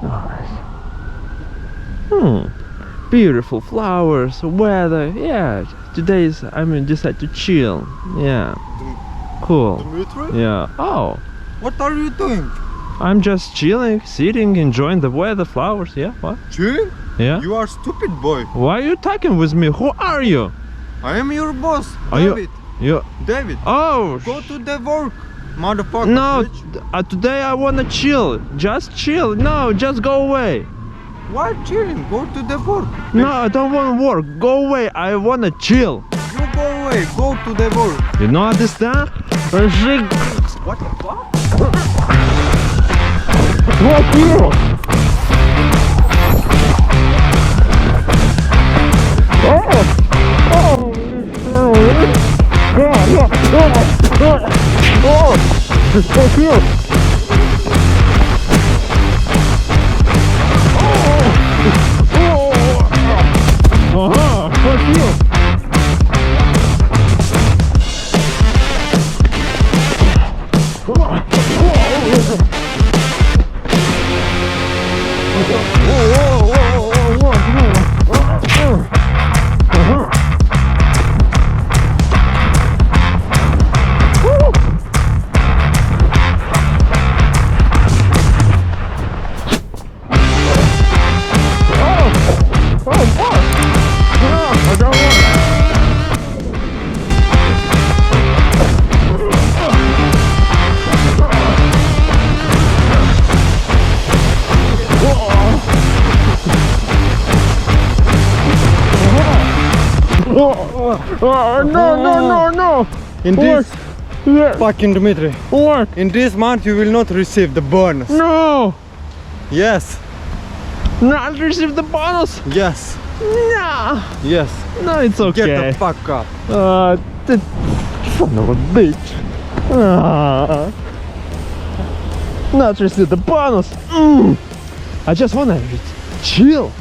Nice. Beautiful flowers, weather. Yeah, today's decide to chill. Yeah. Cool. Dimitri? Yeah. Oh, What are you doing? I'm just chilling, sitting, enjoying the weather, flowers. Yeah. What? Chilling? Yeah. You are stupid boy. Why are you talking with me? Who are you? I am your boss, Are you- David. You. David, Oh. go to the work, motherfucker. No. bitch. Today I wanna chill. Just chill. No, just go away. Why chilling? Go to the work. No, I don't wanna work. Go away. I wanna chill. You go away. Go to the work. You know understand? What the fuck? What you? No. In this Yeah. fucking Dimitri. What? In this month you will not receive the bonus. No. Yes. Not receive the bonus. Yes. No. Yes. No, it's okay. Get the fuck up. The son of a bitch. Not receive the bonus. I just wanna chill.